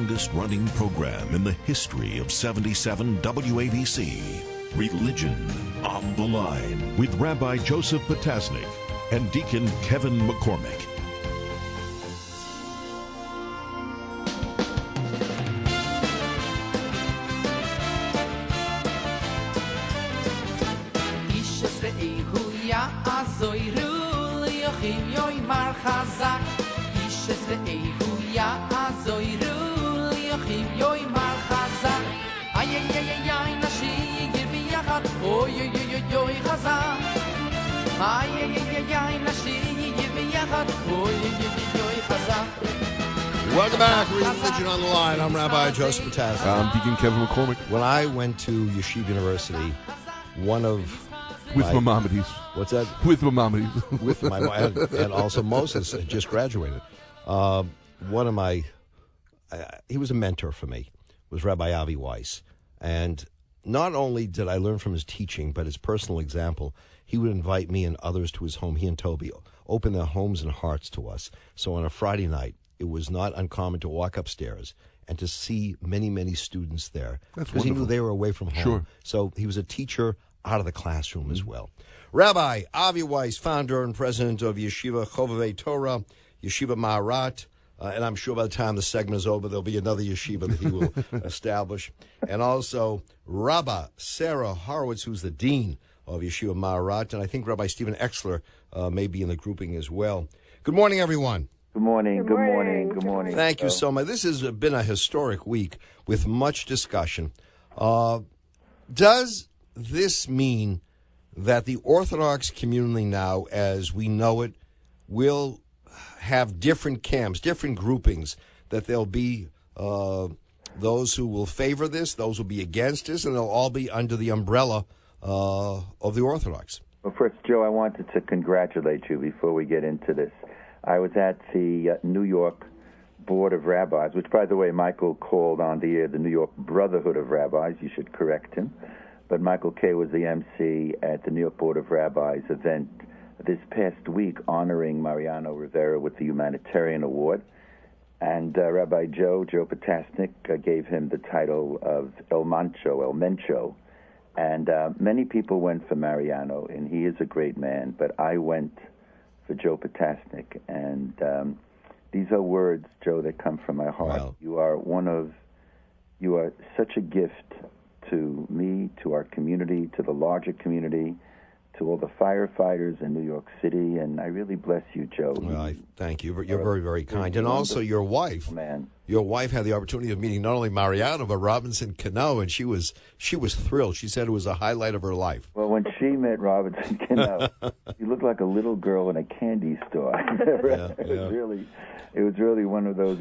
longest-running program in the history of 77 WABC. Religion on the Line with Rabbi Joseph Potasnik and Deacon Kevin McCormick. Welcome back. Religion on the Line. I'm Rabbi Joseph Potasnik. I'm Deacon Kevin McCormick. When I went to Yeshiva University, one of with Maimonides. What's that? With Maimonides. With my and also Moses had just graduated. One of my, he was a mentor for me, was Rabbi Avi Weiss. And not only did I learn from his teaching, but his personal example, he would invite me and others to his home. He and Toby opened their homes and hearts to us. So on a Friday night, it was not uncommon to walk upstairs and to see many, many students there. Because he knew they were away from home. Sure. So he was a teacher out of the classroom as well. Rabbi Avi Weiss, founder and president of Yeshiva Chovevei Torah, Yeshivat Maharat, and I'm sure by the time the segment is over, there'll be another yeshiva that he will establish. And also Rabba, Sara Hurwitz, who's the dean of Yeshivat Maharat, and I think Rabbi Stephen Exler may be in the grouping as well. Good morning, everyone. Good morning. Good morning. Good morning. Thank you so much. This has been a historic week with much discussion. Does this mean that the Orthodox community now, as we know it, will have different camps, different groupings, that there'll be those who will favor this, those who will be against this, and they'll all be under the umbrella of the Orthodox? Well, first, Joe, I wanted to congratulate you before we get into this. I was at the New York Board of Rabbis, which, by the way, Michael called on the air the New York Brotherhood of Rabbis. You should correct him. But Michael K. was the MC at the New York Board of Rabbis event this past week honoring Mariano Rivera with the Humanitarian Award. And Rabbi Joe Potasnik, gave him the title of El Mencho. And many people went for Mariano, and he is a great man, but I went for Joe Potasnik. And these are words, Joe, that come from my heart. Wow. You are such a gift to me, to our community, to the larger community, to all the firefighters in New York City, and I really bless you, Joe. Well, I thank you. You're very, very kind. And also your wife. Man. Your wife had the opportunity of meeting not only Mariano, but Robinson Cano, and she was thrilled. She said it was a highlight of her life. Well, when she met Robinson Cano, she looked like a little girl in a candy store. It was really one of those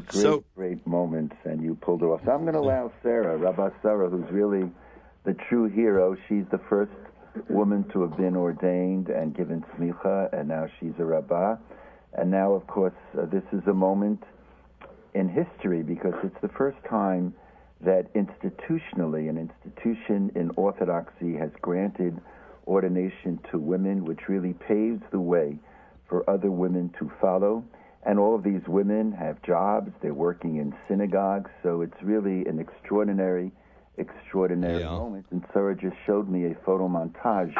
great moments, and you pulled it off. So I'm going to allow Sara, Rabbi Sara, who's really the true hero. She's the first woman to have been ordained and given smicha, and now she's a rabbah. And now, of course, this is a moment in history because it's the first time that institutionally an institution in Orthodoxy has granted ordination to women, which really paves the way for other women to follow. And all of these women have jobs, they're working in synagogues, so it's really an extraordinary moment. And Sara just showed me a photo montage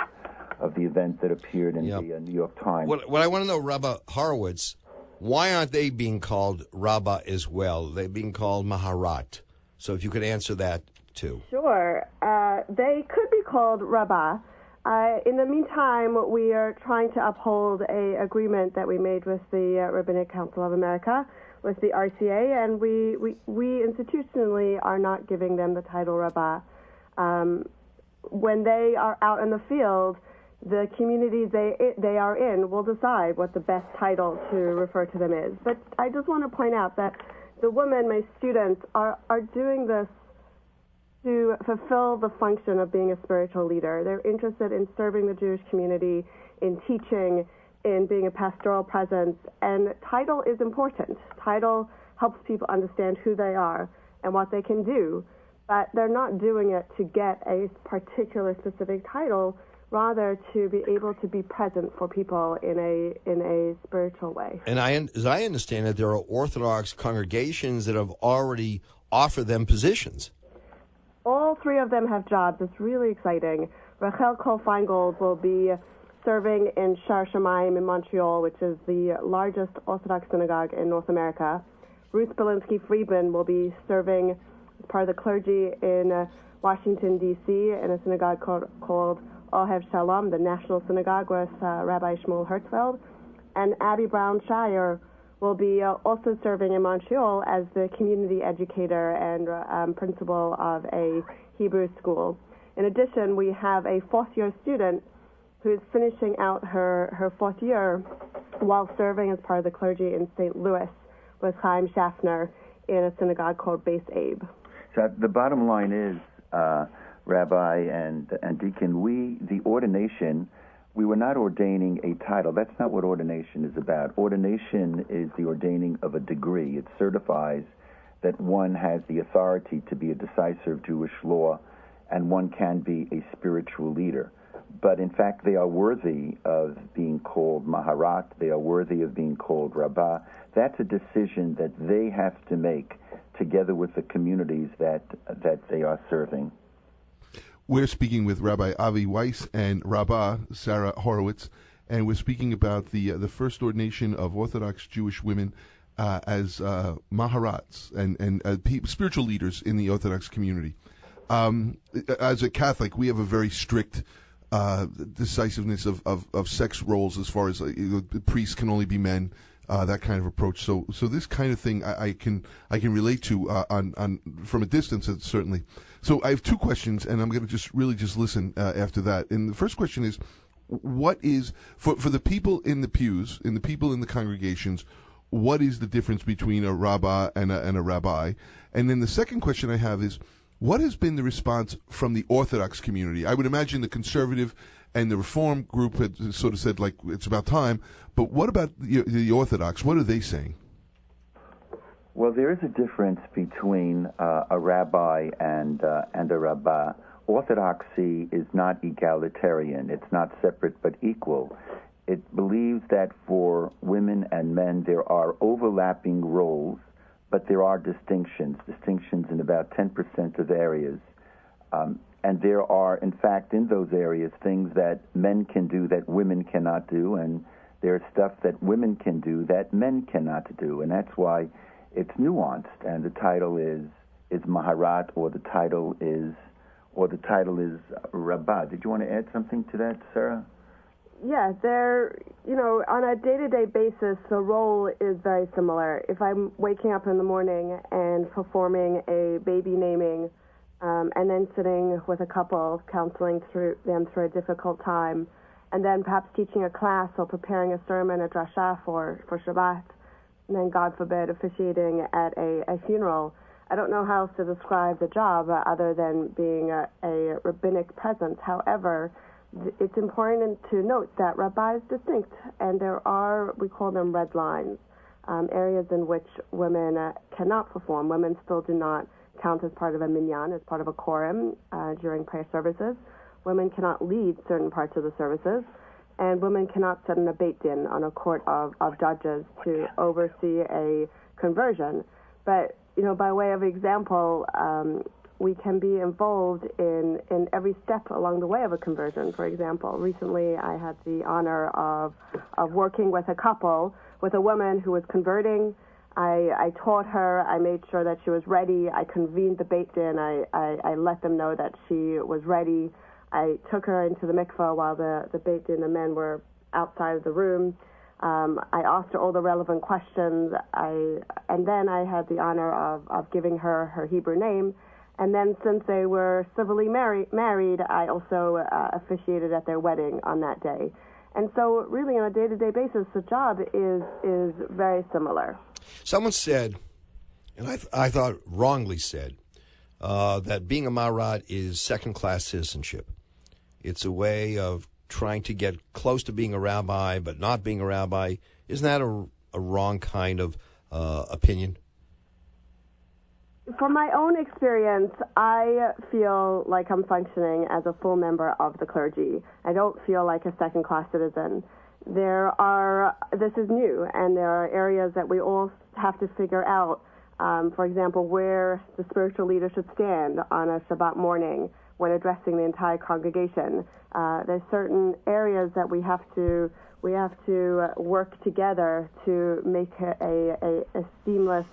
of the event that appeared in the New York Times. What I want to know, Rabbi Hurwitz, why aren't they being called Rabba as well? They're being called Maharat. So if you could answer that, too. Sure. They could be called Rabba. In the meantime, we are trying to uphold an agreement that we made with the Rabbinic Council of America, with the RCA, and we institutionally are not giving them the title Rabba. When they are out in the field, the community they are in will decide what the best title to refer to them is. But I just want to point out that the women, my students, are doing this to fulfill the function of being a spiritual leader. They're interested in serving the Jewish community, in teaching, in being a pastoral presence, and title is important. Title helps people understand who they are and what they can do, but they're not doing it to get a particular specific title, rather to be able to be present for people in a spiritual way. And as I understand it, there are Orthodox congregations that have already offer them positions. All three of them have jobs. It's really exciting. Rachel Cole-Feingold will be serving in Shar Shamayim in Montreal, which is the largest Orthodox synagogue in North America. Ruth Belinsky-Friedman will be serving as part of the clergy in Washington, D.C., in a synagogue called Ohev Shalom, the National Synagogue, with Rabbi Shmuel Hertzfeld. And Abby Brown-Shire will be also serving in Montreal as the community educator and principal of a Hebrew school. In addition, we have a fourth-year student who's finishing out her fourth year while serving as part of the clergy in St. Louis with Chaim Schaffner in a synagogue called Beis Abe. So the bottom line is, Rabbi and Deacon, the ordination, we were not ordaining a title. That's not what ordination is about. Ordination is the ordaining of a degree. It certifies that one has the authority to be a decisive of Jewish law and one can be a spiritual leader. But in fact, they are worthy of being called Maharat. They are worthy of being called Rabba. That's a decision that they have to make together with the communities that they are serving. We're speaking with Rabbi Avi Weiss and Rabba, Sara Hurwitz, and we're speaking about the first ordination of Orthodox Jewish women as Maharats and spiritual leaders in the Orthodox community. As a Catholic, we have a very strict decisiveness of sex roles as far as the priests can only be men, that kind of approach. So this kind of thing I can relate to on from a distance, certainly. So I have two questions, and I'm going to just listen after that. And the first question is, what is for the people in the pews, in the people in the congregations, what is the difference between a rabbah and a rabbi? And then the second question I have is, what has been the response from the Orthodox community? I would imagine the conservative and the Reform group had sort of said, like, it's about time. But what about the Orthodox? What are they saying? Well, there is a difference between a rabbi and a rabbah. Orthodoxy is not egalitarian. It's not separate but equal. It believes that for women and men there are overlapping roles, but there are distinctions in about 10% of areas. And there are, in fact, in those areas, things that men can do that women cannot do, and there's stuff that women can do that men cannot do. And that's why it's nuanced, and the title is Maharat, or the title is Rabba. Did you want to add something to that, Sara? Yeah, on a day-to-day basis, the role is very similar. If I'm waking up in the morning and performing a baby naming, and then sitting with a couple, counseling them through a difficult time, and then perhaps teaching a class or preparing a sermon, a drasha for Shabbat, and then, God forbid, officiating at a funeral. I don't know how else to describe the job other than being a rabbinic presence. However, it's important to note that Rabbi is distinct, and there are, we call them red lines, areas in which women cannot perform. Women still do not count as part of a minyan, as part of a quorum during prayer services. Women cannot lead certain parts of the services, and women cannot sit in a beit din, on a court of judges, to oversee a conversion. But, by way of example, we can be involved in every step along the way of a conversion. For example, recently I had the honor of working with a couple, with a woman who was converting. I taught her, I made sure that she was ready, I convened the beit din, I let them know that she was ready. I took her into the mikveh while the beit din, the men were outside of the room. I asked her all the relevant questions, and then I had the honor of giving her Hebrew name. And then, since they were civilly married, I also officiated at their wedding on that day. And so, really, on a day-to-day basis, the job is very similar. Someone said, and I thought wrongly said, that being a Maharat is second-class citizenship. It's a way of trying to get close to being a rabbi, but not being a rabbi. Isn't that a wrong kind of opinion? From my own experience, I feel like I'm functioning as a full member of the clergy. I don't feel like a second-class citizen. This is new, and there are areas that we all have to figure out For example, where the spiritual leader should stand on a Shabbat morning when addressing the entire congregation. There's certain areas that we have to work together to make a seamless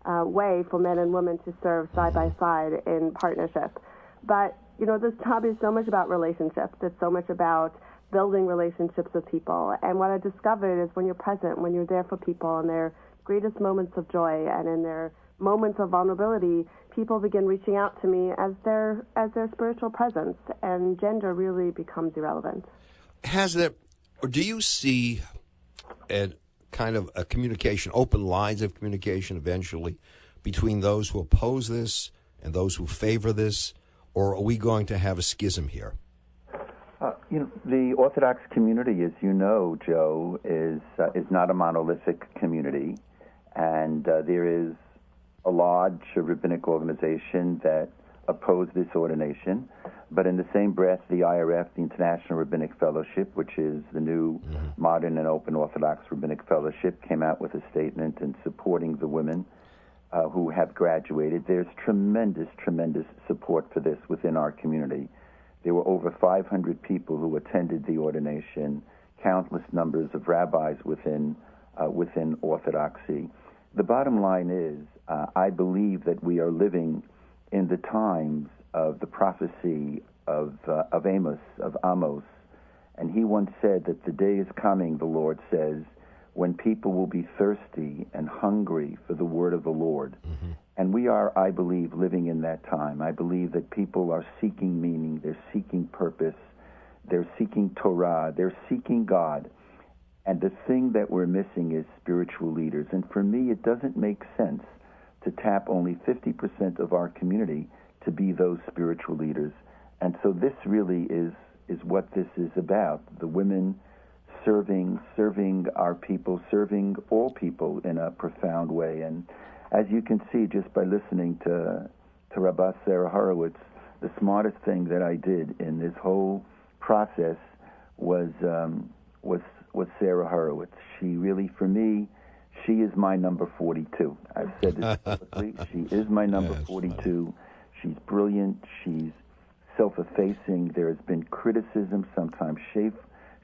way for men and women to serve side by side in partnership. But, this job is so much about relationships. It's so much about building relationships with people. And what I discovered is when you're present, when you're there for people in their greatest moments of joy and in their moments of vulnerability, people begin reaching out to me as their spiritual presence, and gender really becomes irrelevant. Or do you see a kind of a communication, open lines of communication eventually between those who oppose this and those who favor this, or are we going to have a schism here? The Orthodox community, as you know, Joe, is not a monolithic community, and there is a large rabbinic organization that oppose this ordination. But in the same breath, the IRF, the International Rabbinic Fellowship, which is the new modern and open Orthodox Rabbinic Fellowship, came out with a statement in supporting the women who have graduated. There's tremendous, tremendous support for this within our community. There were over 500 people who attended the ordination, countless numbers of rabbis within Orthodoxy. The bottom line is, I believe that we are living in the times of the prophecy of Amos, and he once said that the day is coming, the Lord says, when people will be thirsty and hungry for the word of the Lord. Mm-hmm. And we are, I believe, living in that time. I believe that people are seeking meaning, they're seeking purpose, they're seeking Torah, they're seeking God. And the thing that we're missing is spiritual leaders. And for me, it doesn't make sense to tap only 50% of our community to be those spiritual leaders. And so this really is what this is about. The women serving our people, serving all people in a profound way. And as you can see just by listening to Rabba Sara Hurwitz, the smartest thing that I did in this whole process was Sara Hurwitz. She really, for me, she is my number 42. I've said this publicly. She is my number 42. She's brilliant. She's self-effacing. There has been criticism, sometimes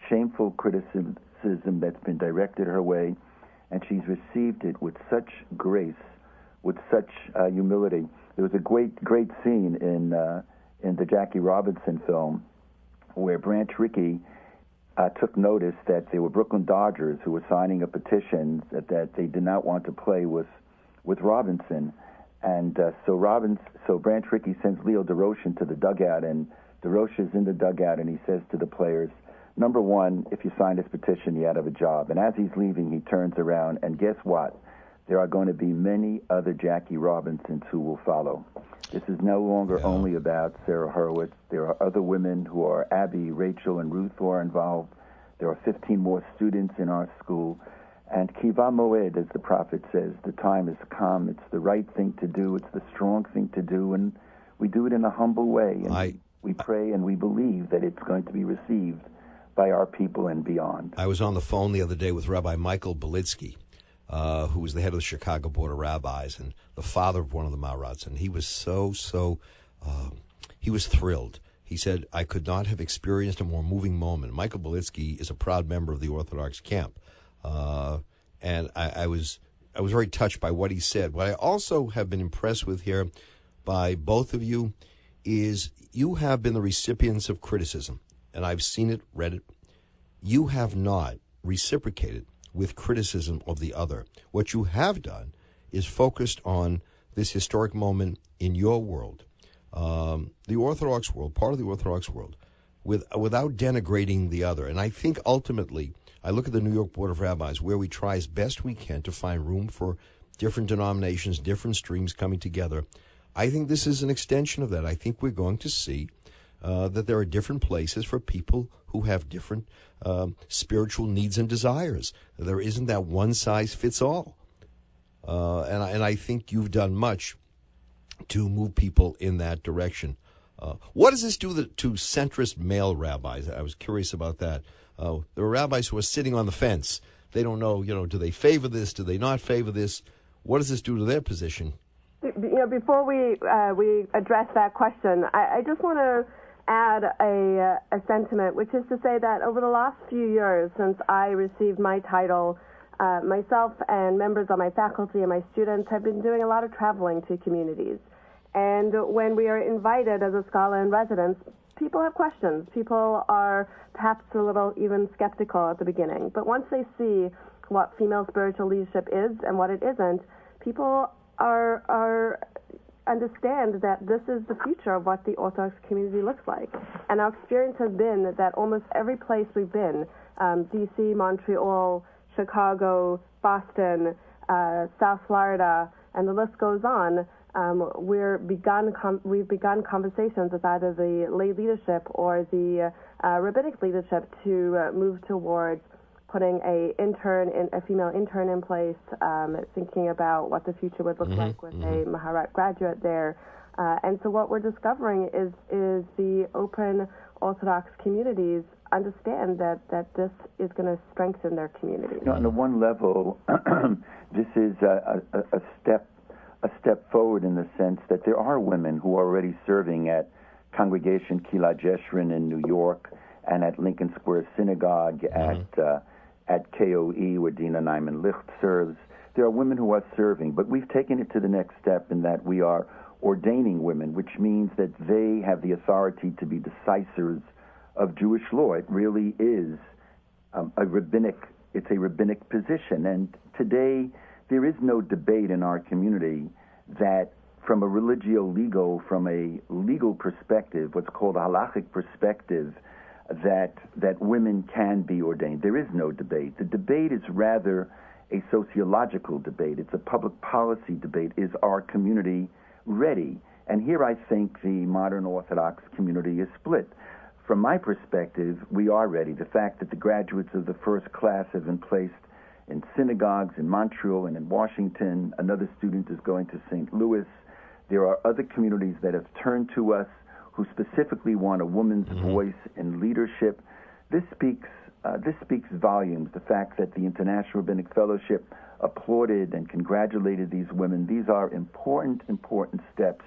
shameful criticism that's been directed her way, and she's received it with such grace, with such humility. There was a great scene in the Jackie Robinson film where Branch Rickey took notice that there were Brooklyn Dodgers who were signing a petition that they did not want to play with Robinson. And so Branch Rickey sends Leo DeRoche to the dugout, and DeRoche is in the dugout, and he says to the players, number one, if you sign this petition, you're out of a job. And as he's leaving, he turns around, and guess what? There are going to be many other Jackie Robinsons who will follow. This is no longer only about Sara Hurwitz. There are other women who are Abby, Rachel, and Ruth who are involved. There are 15 more students in our school. And kiva moed, as the prophet says, the time has come. It's the right thing to do. It's the strong thing to do. And we do it in a humble way. And we pray and we believe that it's going to be received by our people and beyond. I was on the phone the other day with Rabbi Michael Belitsky, who was the head of the Chicago Board of Rabbis and the father of one of the Maharats, and he was he was thrilled. He said, I could not have experienced a more moving moment. Michael Belitsky is a proud member of the Orthodox camp, and I was very touched by what he said. What I also have been impressed with here by both of you is you have been the recipients of criticism, and I've seen it, read it. You have not reciprocated with criticism of the other. What you have done is focused on this historic moment in your world, the Orthodox world, part of the Orthodox world, without denigrating the other. And I think ultimately, I look at the New York Board of Rabbis, where we try as best we can to find room for different denominations, different streams coming together. I think this is an extension of that. I think we're going to see that there are different places for people who have different spiritual needs and desires. There isn't that one-size-fits-all. And I think you've done much to move people in that direction. What does this do to centrist male rabbis? I was curious about that. There are rabbis who are sitting on the fence. They don't know, do they favor this? Do they not favor this? what does this do to their position? Before we address that question, I just want to add a sentiment, which is to say that over the last few years since I received my title, myself and members of my faculty and my students have been doing a lot of traveling to communities. And when we are invited as a scholar in residence, people have questions. People are perhaps a little even skeptical at the beginning. But once they see what female spiritual leadership is and what it isn't, people understand that this is the future of what the Orthodox community looks like. And our experience has been that almost every place we've been, D.C., Montreal, Chicago, Boston, South Florida, and the list goes on, we've begun conversations with either the lay leadership or the rabbinic leadership to move towards putting a female intern in place, thinking about what the future would look like with a Maharat graduate there. And so what we're discovering is the open Orthodox communities understand that this is going to strengthen their community. On the one level, this is a step forward in the sense that there are women who are already serving at Congregation Kilat Jeshurun in New York and at Lincoln Square Synagogue, at KOE, where Dina Nyman-Licht serves. There are women who are serving, but we've taken it to the next step in that we are ordaining women, which means that they have the authority to be decisors of Jewish law. It really is a rabbinic position. And today, there is no debate in our community that from a religio-legal, from a legal perspective, what's called a halachic perspective, that women can be ordained. There is no debate. The debate is rather a sociological debate. It's a public policy debate. Is our community ready? And here I think the modern Orthodox community is split. From my perspective, we are ready. The fact that the graduates of the first class have been placed in synagogues in Montreal and in Washington. Another student is going to St. Louis. There are other communities that have turned to us who specifically want a woman's voice in leadership. This speaks volumes. The fact that the International Rabbinic Fellowship applauded and congratulated these women. These are important steps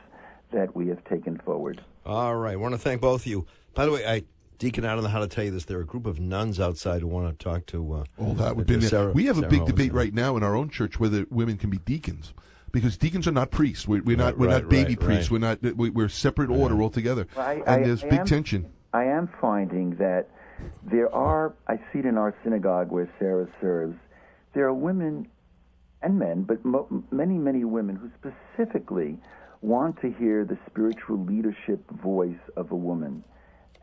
that we have taken forward. All right. I want to thank both of you. By the way, Deacon, I don't know how to tell you this. There are a group of nuns outside who want to talk to that would be Sarah. We have a big debate right now in our own church whether women can be deacons. Because deacons are not priests. We're not baby priests. We're separate order altogether. And there's big tension. I am finding that I see it in our synagogue where Sara serves, there are women and men, but many women who specifically want to hear the spiritual leadership voice of a woman.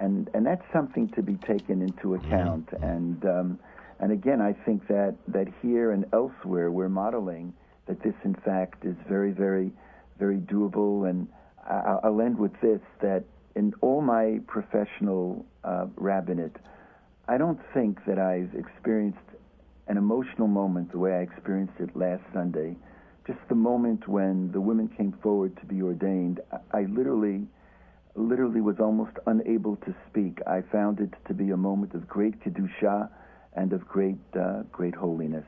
And that's something to be taken into account. And again, I think that here and elsewhere we're modeling that this, in fact, is very, very, very doable. And I'll end with this, that in all my professional rabbinate, I don't think that I've experienced an emotional moment the way I experienced it last Sunday. Just the moment when the women came forward to be ordained, I literally was almost unable to speak. I found it to be a moment of great kedusha and of great holiness.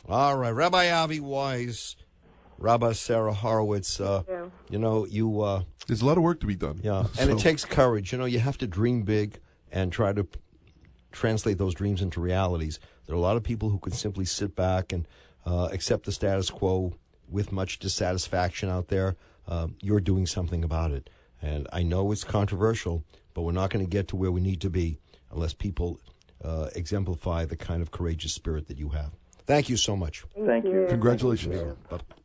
All right, Rabbi Avi Weiss, Rabba Sara Hurwitz. There's a lot of work to be done. Yeah, and it takes courage. You have to dream big and try to translate those dreams into realities. There are a lot of people who can simply sit back and accept the status quo with much dissatisfaction out there. You're doing something about it. And I know it's controversial, but we're not going to get to where we need to be unless people exemplify the kind of courageous spirit that you have. Thank you so much. Thank you. Congratulations. Thank you. Bye.